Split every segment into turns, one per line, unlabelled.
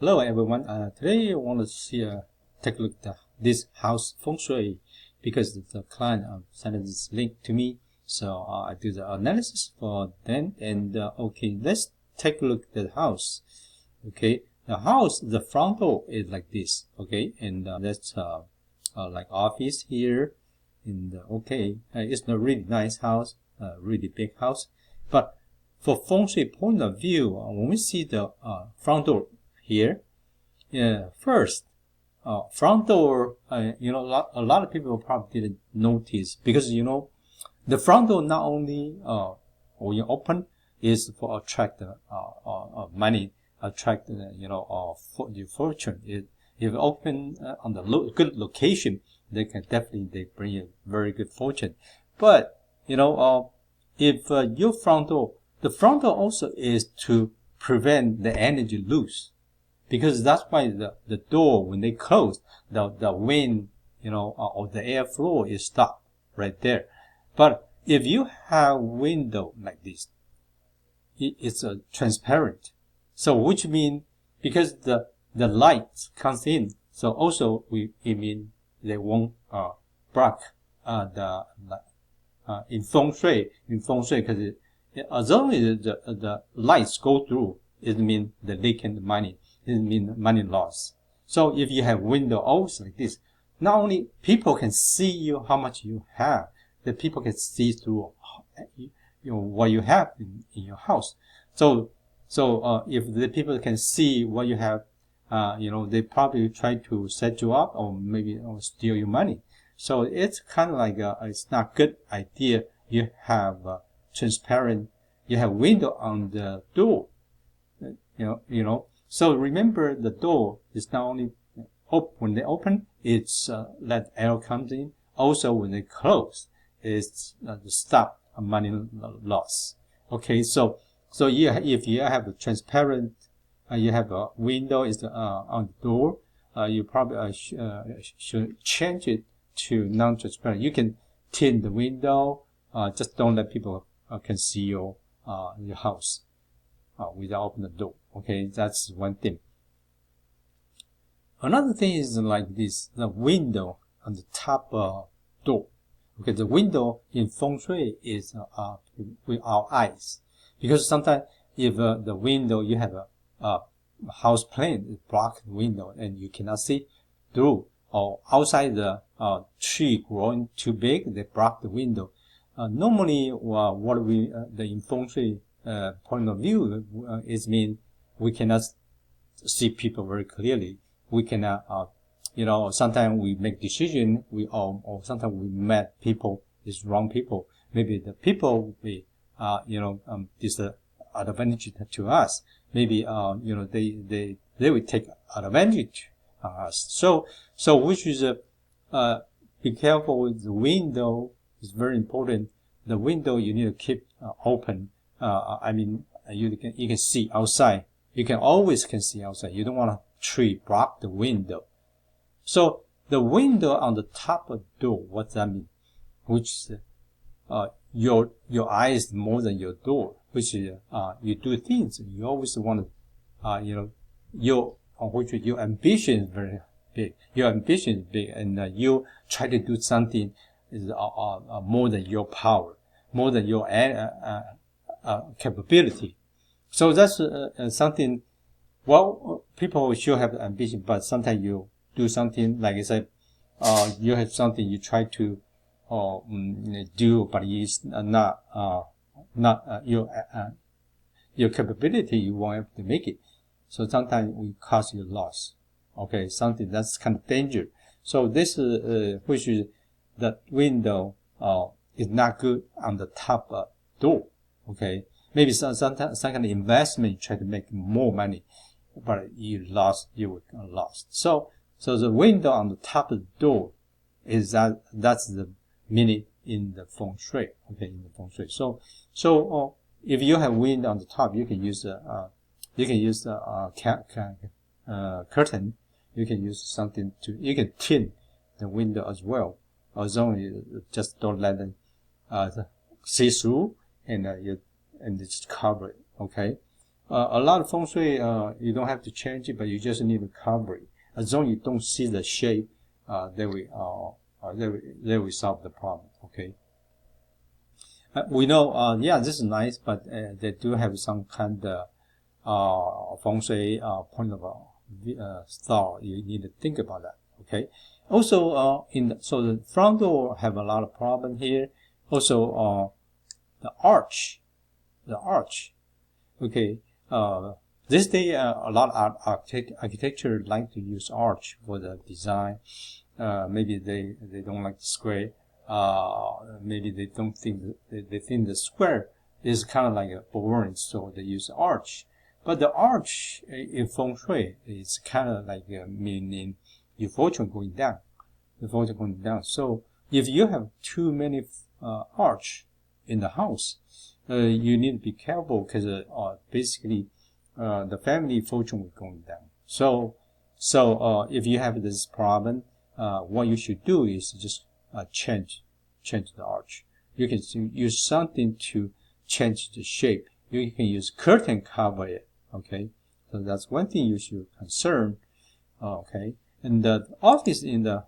Hello everyone. Today I want to take a look at this house Feng Shui because the client sent this link to me. So I do the analysis for them. And okay, let's take a look at the house. Okay, the house, the front door is like this. Okay, and that's like office here. And okay, it's a really nice house, really big house. But for Feng Shui point of view, when we see the front door here, first, front door, a lot of people probably didn't notice because, the front door not only, when you open, is for attract money, attract, for your fortune. If you open on the good location, they bring you very good fortune. But, if your front door, the front door also is to prevent the energy loose. Because that's why the door, when they close, the wind, or the airflow is stopped right there. But if you have window like this, it's transparent. So which means because the light comes in, so also it means they won't block in Feng Shui, because as long as the lights go through, it means the leaking money. It means money loss. So if you have window always like this, not only people can see you how much you have, the people can see through what you have in your house. So if the people can see what you have, they probably try to set you up or maybe steal your money. So it's kind of like it's not good idea. You have transparent, you have window on the door, So remember, the door is not only when they open, it's let air comes in. Also, when they close, it's to stop money loss. Okay, so if you have a transparent, you have a window is on the door, you probably should change it to non-transparent. You can tint the window, just don't let people can see your house without opening the door. Okay, that's one thing. Another thing is like this, the window on the top door. Okay, the window in Feng Shui is with our eyes. Because sometimes if the window, you have a house plan, it blocks the window and you cannot see through. Or outside the tree growing too big, they block the window. Normally, what we, in Feng Shui point of view, is mean we cannot see people very clearly. We cannot, sometimes we make decision, or sometimes we met people, is wrong people. Maybe the people we, is advantage to us. Maybe, they will take advantage of us. So which is, be careful with the window. It's very important. The window you need to keep open. You can see outside. You can always see outside. You don't want a tree block the window. So the window on the top of the door, what does that mean? Which is your eye is more than your door. Which is you do things. You always want to, your ambition is very big. Your ambition is big, and you try to do something is more than your power, more than your capability. So that's something. Well, people should have ambition, but sometimes you do something, like I said, you have something you try to do, but it's not your capability. You won't have to make it. So sometimes we cause you loss. Okay, something that's kind of danger. So this which is the window is not good on the top door. Okay, maybe some kind of investment, you try to make more money, but you would lost. So the window on the top of the door is that's the meaning in the Feng Shui. Okay, in the Feng Shui. So if you have window on the top, you can use curtain. You can use something you can tint the window as well. As long as you just don't let them see through, and just cover it. Okay. a lot of feng shui, you don't have to change it, but you just need to cover it. As long as you don't see the shape, they will solve the problem. Okay. We know, yeah, this is nice, but they do have some kind of feng shui point of thought. You need to think about that. Okay. Also, so the front door have a lot of problem here. Also, the arch. Okay. This day, a lot of architecture like to use arch for the design. Maybe they don't like the square. Maybe they don't think they think the square is kind of like a boring, so they use arch. But the arch in feng shui is kind of like meaning your fortune going down. The fortune going down. So if you have too many arch in the house, you need to be careful because basically the family fortune will going down. So if you have this problem, what you should do is just change the arch. You can use something to change the shape. You can use curtain cover it. Okay, so that's one thing you should concern. Okay, and the office in the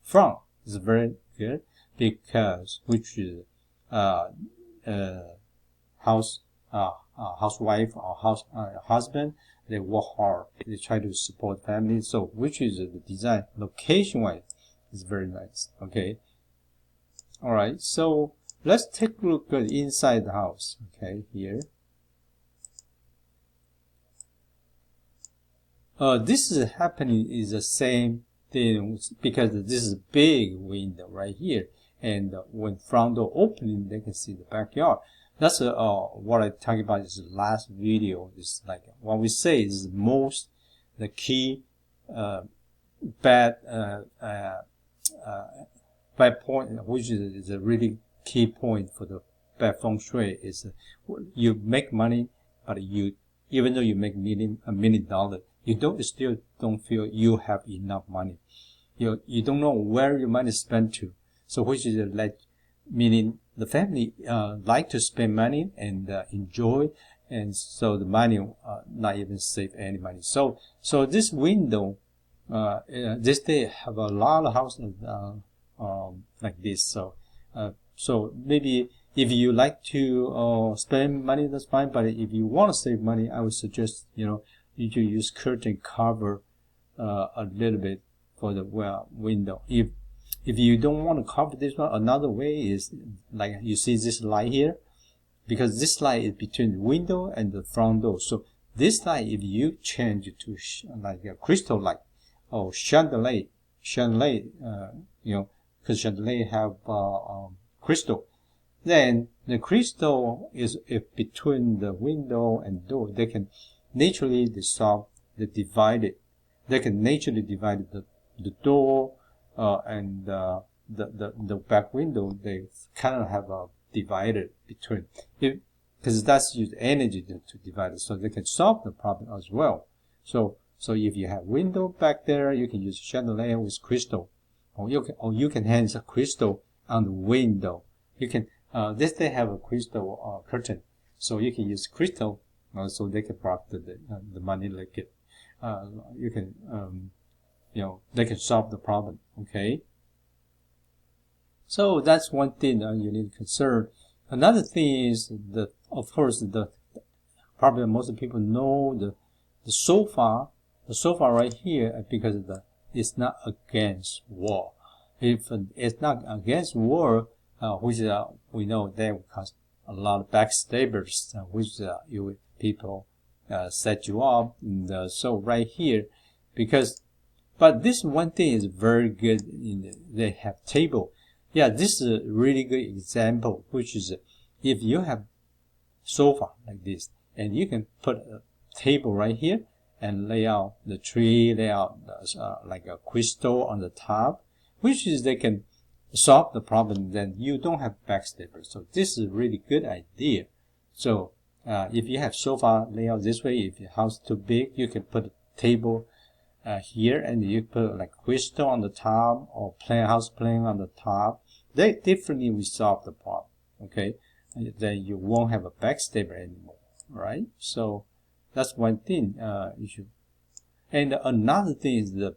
front is very good because which is housewife or husband, they work hard. They try to support family. So which is the design location wise is very nice. Okay. All right. So let's take a look at inside the house. Okay, here. This is happening is the same thing because this is a big window right here, and when front door opening, they can see the backyard. That's what I talked about is the last video. It's like what we say is the key bad point, which is a really key point for the bad feng shui is you make money, but even though you make $1 million, you still don't feel you have enough money. You don't know where your money is spent to. So which is like meaning the family like to spend money and enjoy, and so the money not even save any money. So this window this day have a lot of houses like this. So maybe if you like to spend money, that's fine. But if you want to save money, I would suggest you to use curtain cover a little bit for the window. If you don't want to cover this one, another way is like you see this light here, because this light is between the window and the front door. So this light, if you change it to like a crystal light or chandelier, because chandelier have crystal, then the crystal is if between the window and door, they can naturally dissolve they can naturally divide the door and the back window. They kind of have a divider between it, because that's used energy to divide it, so they can solve the problem as well. So if you have window back there, you can use chandelier with crystal, or you can hang a crystal on the window. You can they have a crystal curtain, so you can use crystal so they can block the money like it. You can they can solve the problem. Okay. So that's one thing you need to consider. Another thing is that, of course, probably most people know the sofa right here, because it's not against wall. If it's not against wall, which we know that will cause a lot of backstabbers, which people set you up. And, so right here, but this one thing is very good. They have table. Yeah, this is a really good example, which is if you have sofa like this, and you can put a table right here and lay out the tree, lay out like a crystal on the top, which is they can solve the problem. Then you don't have backstabbers. So this is a really good idea. So if you have sofa layout this way, if your house too big, you can put a table here, and you put like crystal on the top or house plan on the top. They definitely will solve the problem. Okay, then you won't have a backstabber anymore. right? So that's one thing you should. And another thing is the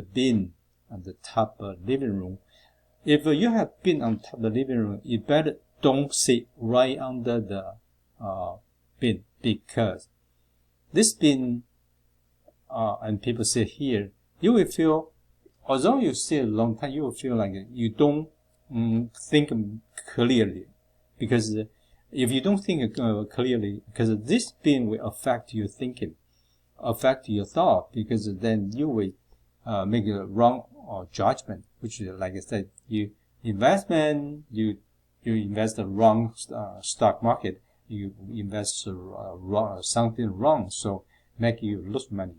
bin on the top living room. If you have bin on top of the living room, you better don't sit right under the bin, because this bin and people sit here, you will feel, although you sit a long time, you will feel like you don't think clearly, because if you don't think clearly, because this bin will affect your thinking, affect your thought, because then you will make a wrong judgment, which is, like I said, you investment, you invest the wrong stock market, you invest something wrong, so make you lose money.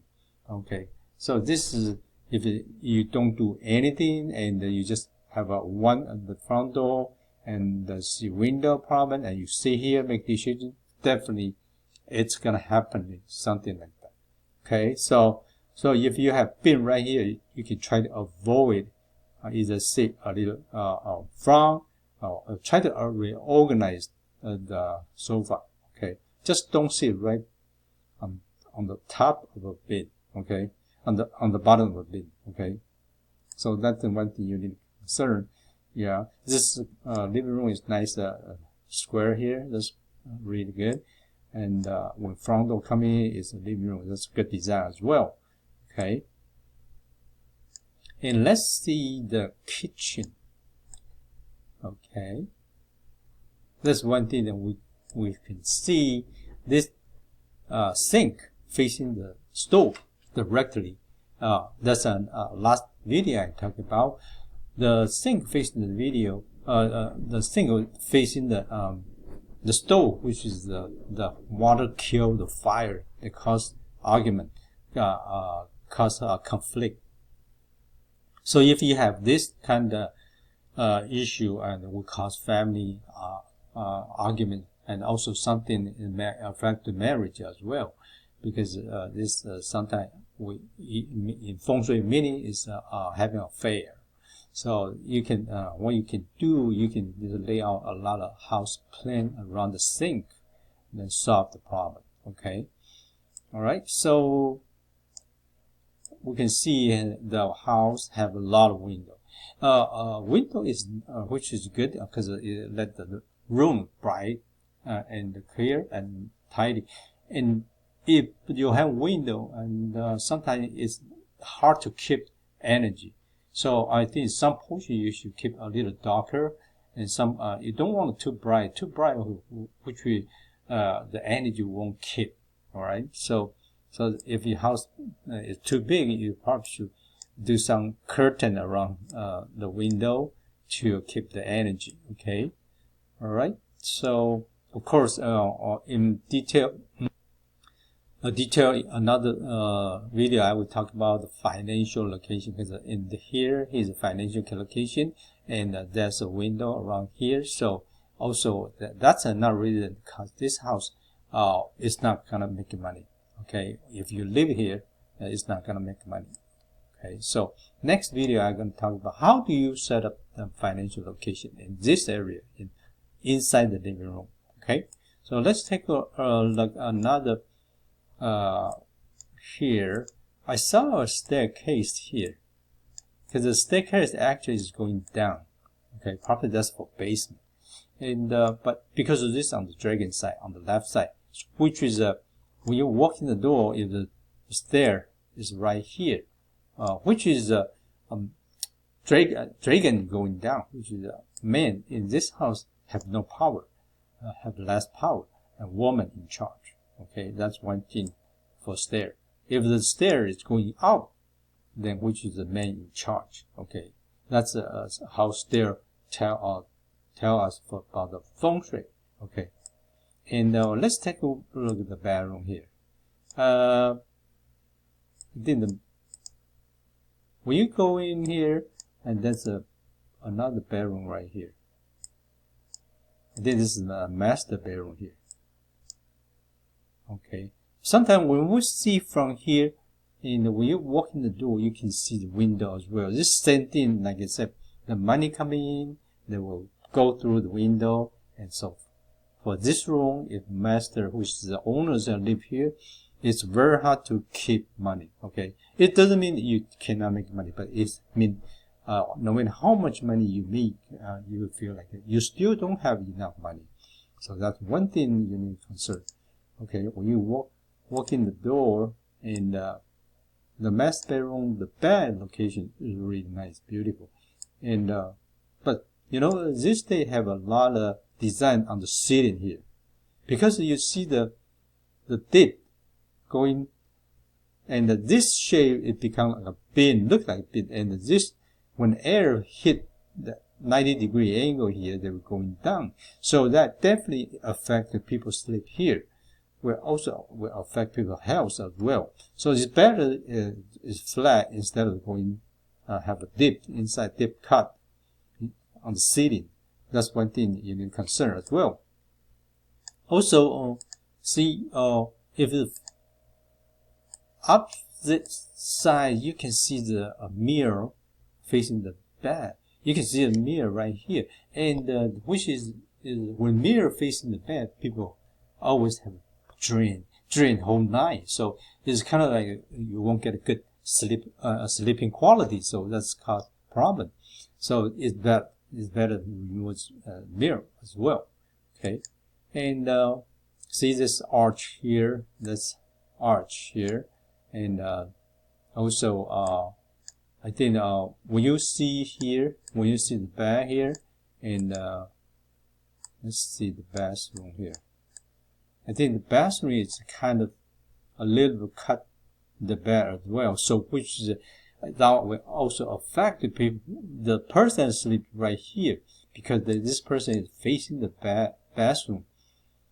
Okay, so this is if you don't do anything and you just have a one at the front door and the window problem, and you sit here make decision, definitely it's gonna happen, something like that. Okay, so if you have bin right here, you can try to avoid either sit a little front or try to reorganize the sofa. Okay, just don't sit right on the top of a bin. Okay, on the bottom of the bin. Okay, so that's the one thing you need to concern. Yeah, this living room is nice, square here. That's really good. And when front door come in, is a living room. That's good design as well. Okay, and let's see the kitchen. Okay, that's one thing that we can see. This sink facing the stove directly. That's an last video I talked about. The sink facing the video, the sink facing the stove, which is the water kill the fire. They cause argument, cause conflict. So if you have this kind of issue, and will cause family argument, and also something affect the marriage as well, because this sometimes in Feng Shui meaning is having an affair. So you can what you can do, you can lay out a lot of house plan around the sink, and then solve the problem. Okay, all right. So we can see the house have a lot of window. Window is which is good because it let the room bright and clear and tidy. And if you have window, and sometimes it's hard to keep energy. So I think some portion you should keep a little darker, and some you don't want it too bright, which will the energy won't keep. All right. So if your house is too big, you probably should do some curtain around the window to keep the energy. Okay. All right. So of course, in detail. Another video I will talk about the financial location, because in here is a financial location, and there's a window around here. So also that's another reason, because this house is not gonna make money. Okay, if you live here, it's not gonna make money. Okay, so next video I'm gonna talk about how do you set up the financial location in this area, inside the living room. Okay, so let's take a look another. Here I saw a staircase here, because the staircase actually is going down. Okay, probably that's for basement. And but because of this on the dragon side, on the left side, which is when you walk in the door, if the stair is right here, which is dragon going down, which is men in this house have no power, have less power, and woman in charge. Okay, that's one thing for stair. If the stair is going up, then which is the man in charge? Okay, that's how stair tell us about the Feng Shui. Okay, and let's take a look at the bedroom here. Then when you go in here, and there's another bedroom right here. And then this is the master bedroom here. Okay. Sometimes when we see from here, when you walk in the door, you can see the window as well. This same thing, like I said, the money coming in, they will go through the window, and so for this room, if master, which is the owners that live here, it's very hard to keep money. Okay, it doesn't mean you cannot make money, but it means no matter how much money you make, you feel like you still don't have enough money. So that's one thing you need to consider. Okay, when you walk in the door, and the master bedroom, the bed location is really nice, beautiful, and but you know, this they have a lot of design on the ceiling here, because you see the dip going, and this shape, it becomes like a bin, look like a bin, and this, when air hit the 90-degree angle here, they were going down. So that definitely affected people sleep here. Will also will affect people's health as well. So it's better is flat instead of going have a dip inside, dip cut on the ceiling. That's one thing you need to consider as well. Also, see if it's opposite side, you can see the mirror facing the bed. You can see a mirror right here, and which is when mirror facing the bed, people always have dream whole night. So it's kind of like you won't get a good sleeping quality. So that's cause problem. So it's better to remove mirror as well. Okay, and see this arch here. This arch here, and also I think when you see here, when you see the bed here, and let's see the bathroom here. I think the bathroom is kind of a little bit cut the bed as well. So which is, that will also affect the people, the person sleep right here, because this person is facing the bathroom.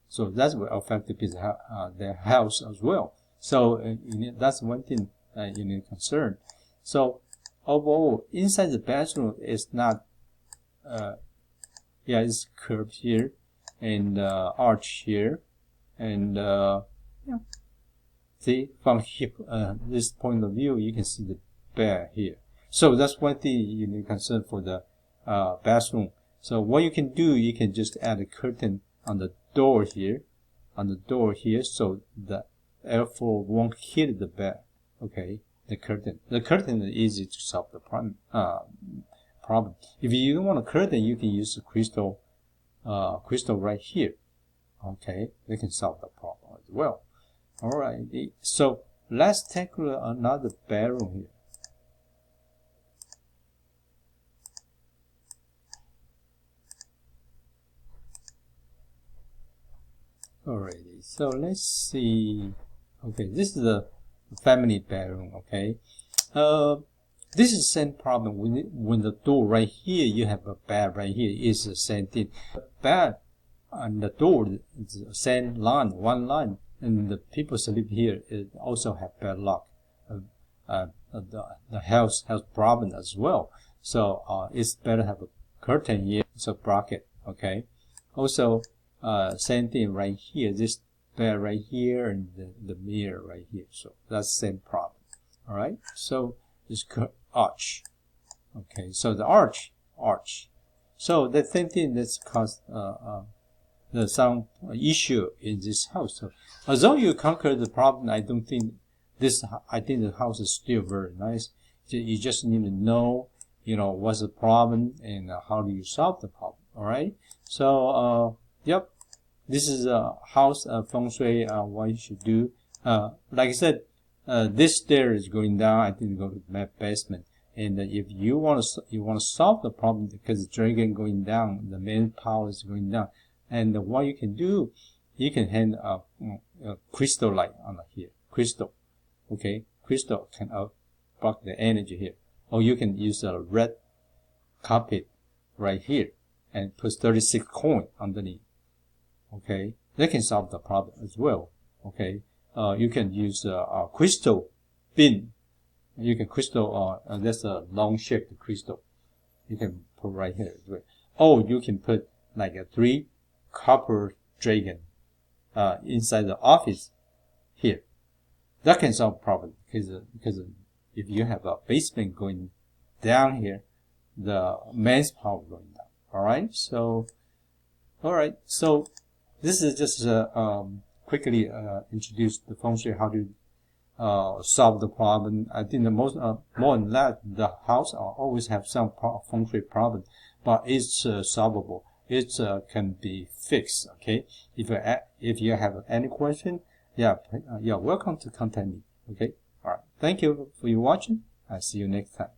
So that will affect the people, their health as well. So that's one thing you need to concern. So overall, inside the bathroom is not, it's curved here, and arch here. And see, from here, this point of view, you can see the bed here. So that's one thing you need to consider for the bathroom. So what you can do, you can just add a curtain on the door here, so the airflow won't hit the bed. Okay, the curtain is easy to solve the problem. If you don't want a curtain, you can use a crystal right here. Okay, they can solve the problem as well. Alright, so let's take another bedroom here. Alrighty, so let's see. Okay, this is the family bedroom. Okay, this is the same problem. When the door right here, you have a bed right here, is the same thing. Bed and the door is the same line, one line, and the people sleep here also have bad luck, the health problem as well. So it's better to have a curtain here, so bracket. Okay, also same thing right here, this bed right here, and the mirror right here. So that's the same problem. All right, so this arch. Okay, so the arch. So the same thing that's caused there's some issue in this house. So although you conquer the problem, I think the house is still very nice. You just need to know, what's the problem and how do you solve the problem. All right. So yep, this is a house Feng Shui. What you should do. Like I said, this stair is going down. I think go to the basement. And if you want to solve the problem, because the dragon going down, the main power is going down. And what you can do, you can hang a crystal light on here. Crystal. Okay. Crystal can block the energy here. Or you can use a red carpet right here and put 36 coin underneath. Okay. That can solve the problem as well. Okay. You can use a crystal bin. You can crystal, that's a long shaped crystal. You can put right here as well. Or you can put like a 3 copper dragon inside the office here. That can solve the problem, because if you have a basement going down here, the mains power going down. Alright, so this is just quickly introduce the Feng Shui, how to solve the problem. I think the most more than that, the house always have some Feng Shui problem, but it's solvable. It can be fixed. Okay, if you have any question, yeah, you're welcome to contact me. Okay, all right. Thank you for your watching. I'll see you next time.